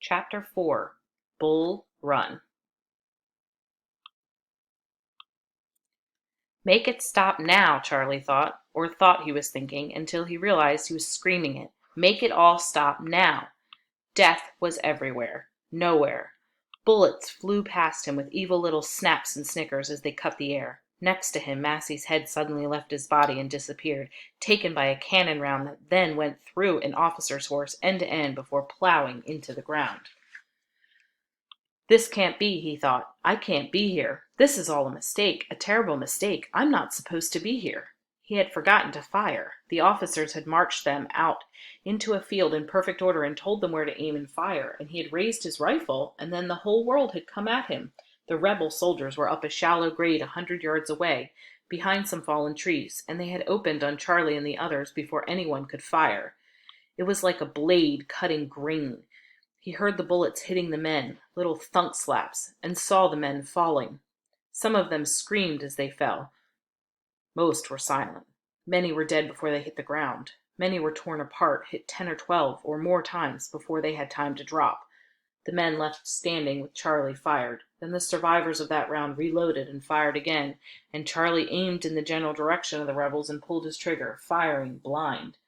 Chapter 4 Bull Run. Make it stop now, Charlie thought, or thought he was thinking, until he realized he was screaming it. Make it all stop now. Death was everywhere. Nowhere. Bullets flew past him with evil little snaps and snickers as they cut the air. Next to him, Massey's head suddenly left his body and disappeared, taken by a cannon round that then went through an officer's horse end to end before plowing into the ground. This can't be, he thought. I can't be here. This is all a mistake, a terrible mistake. I'm not supposed to be here. He had forgotten to fire. The officers had marched them out into a field in perfect order and told them where to aim and fire, and he had raised his rifle, and then the whole world had come at him. The rebel soldiers were up a shallow grade 100 yards away, behind some fallen trees, and they had opened on Charlie and the others before anyone could fire. It was like a blade cutting grain. He heard the bullets hitting the men, little thunk slaps, and saw the men falling. Some of them screamed as they fell. Most were silent. Many were dead before they hit the ground. Many were torn apart, hit 10 or 12 or more times before they had time to drop. The men left standing with Charlie fired. Then the survivors of that round reloaded and fired again, and Charlie aimed in the general direction of the rebels and pulled his trigger, firing blind.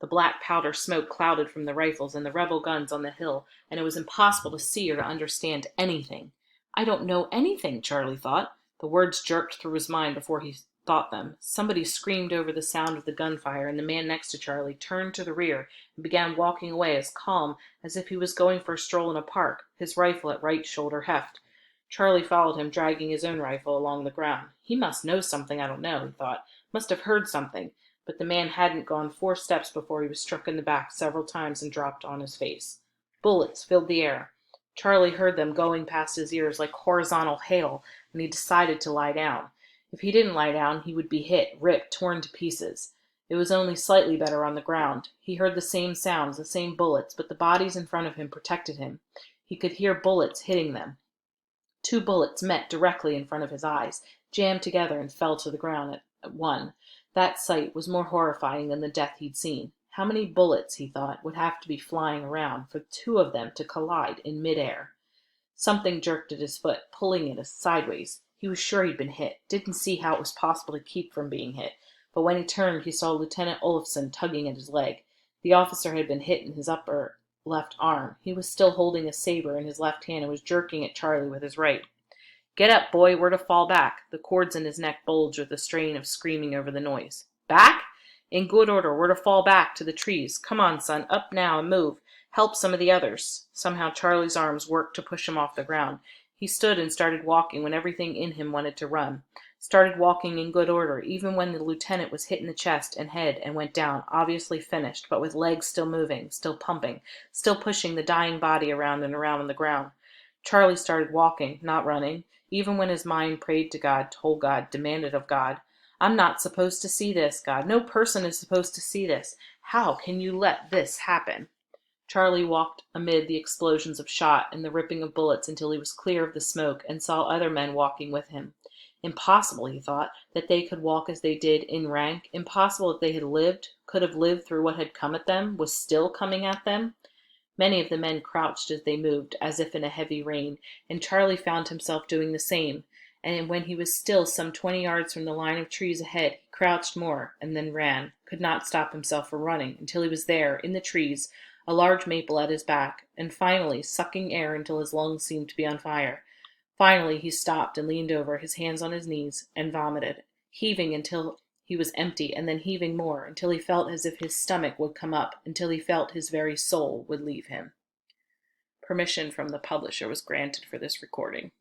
The black powder smoke clouded from the rifles and the rebel guns on the hill, and it was impossible to see or to understand anything. I don't know anything, Charlie thought. The words jerked through his mind before he thought them. Somebody screamed over the sound of the gunfire, and the man next to Charlie turned to the rear and began walking away as calm as if he was going for a stroll in a park, his rifle at right shoulder heft. Charlie followed him, dragging his own rifle along the ground. He must know something I don't know, he thought. Must have heard something. But the man hadn't gone 4 steps before he was struck in the back several times and dropped on his face. Bullets filled the air. Charlie heard them going past his ears like horizontal hail, and he decided to lie down. If he didn't lie down, he would be hit, ripped, torn to pieces. It was only slightly better on the ground. He heard the same sounds, the same bullets, but the bodies in front of him protected him. He could hear bullets hitting them. 2 bullets met directly in front of his eyes, jammed together and fell to the ground at one. That sight was more horrifying than the death he'd seen. How many bullets, he thought, would have to be flying around for 2 of them to collide in midair? Something jerked at his foot, pulling it sideways. He was sure he'd been hit, didn't see how it was possible to keep from being hit, but when he turned he saw Lieutenant Olafson tugging at his leg. The officer had been hit in his upper left arm. He was still holding a saber in his left hand and was jerking at Charlie with his right. Get up, boy, we're to fall back. The cords in his neck bulged with the strain of screaming over the noise. Back? In good order, we're to fall back to the trees. Come on, son, up now and move. Help some of the others. Somehow Charlie's arms worked to push him off the ground. He stood and started walking when everything in him wanted to run. Started walking in good order, even when the lieutenant was hit in the chest and head and went down, obviously finished, but with legs still moving, still pumping, still pushing the dying body around and around on the ground. Charlie started walking, not running. Even when his mind prayed to God, told God, demanded of God, I'm not supposed to see this, God. No person is supposed to see this. How can you let this happen? Charlie walked amid the explosions of shot and the ripping of bullets until he was clear of the smoke and saw other men walking with him. Impossible, he thought, that they could walk as they did in rank. Impossible that they had lived, could have lived through what had come at them, was still coming at them. Many of the men crouched as they moved, as if in a heavy rain, and Charlie found himself doing the same, and when he was still some 20 yards from the line of trees ahead, he crouched more, and then ran, could not stop himself from running, until he was there, in the trees, a large maple at his back, and finally sucking air until his lungs seemed to be on fire. Finally he stopped and leaned over, his hands on his knees, and vomited, heaving until he was empty, and then heaving more, until he felt as if his stomach would come up, until he felt his very soul would leave him. Permission from the publisher was granted for this recording.